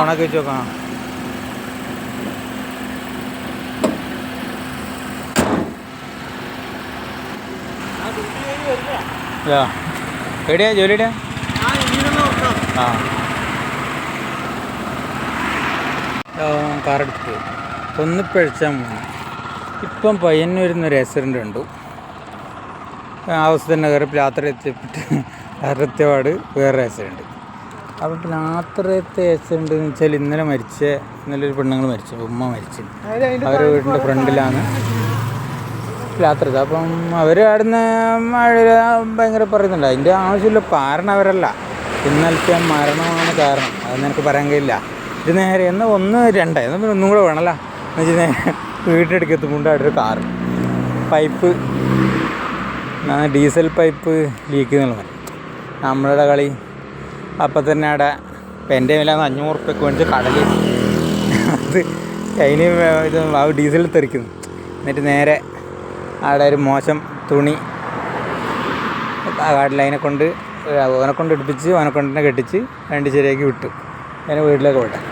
ഉണക്കി വെച്ച് നോക്കാം. എവിടെയാ ജോലിയുടെ? ആ കാറെടുത്ത് ഒന്ന് പിഴച്ചാൽ മൂന്ന്. ഇപ്പം പയ്യന്നൂരിന്നൊരു ആക്സിഡൻ്റ് ഉണ്ട്. ഹൗസ് നഗർ രാത്രി എത്തിപ്പെട്ട് അറുപത്തിപാട് വേറെ ആക്സിഡൻറ്റ്. അപ്പം രാത്രിയത്തെ ആക്സിഡൻറ്റ് എന്ന് വെച്ചാൽ ഇന്നലെ ഒരു പെണ്ണുങ്ങൾ മരിച്ചു, ഉമ്മ മരിച്ചു. അവരുടെ വീടിൻ്റെ ഫ്രണ്ടിലാണ് രാത്രി. അപ്പം അവർ അവിടുന്ന് മഴ ഭയങ്കര പറയുന്നുണ്ട്. അതിൻ്റെ ആവശ്യമില്ല, കാരണം അവരല്ല, ഇന്നലത്തെ മരണമാണ് കാരണം. അതൊന്നും എനിക്ക് പറയാൻ കഴിയില്ല. ഇത് നേരെ എന്ന് 1, 2 എന്നാൽ ഒന്നും കൂടെ വേണമല്ലോ എന്ന് വെച്ചാൽ നേരെ വീട്ടിലെടുക്ക് എത്തുമ്പോൾ അവിടെ ഒരു car pipe diesel pipe leak എന്നുള്ളത് നമ്മളുടെ കളി. അപ്പം തന്നെ അവിടെ എൻ്റെ വില 500 റുപ്യക്ക് വേണ്ടി കടലിൽ അത് അതിന് ഇത് ഡീസൽ തെറിക്കുന്നു. എന്നിട്ട് നേരെ അവിടെ ഒരു മോശം തുണി കാട്ടിൽ ഓനെ കൊണ്ട് എടുപ്പിച്ച് ഓനെ കൊണ്ട് തന്നെ കെട്ടിച്ച് 2 ശരിയാക്കി വിട്ടു. അതിനെ വീട്ടിലേക്ക് വിടാം.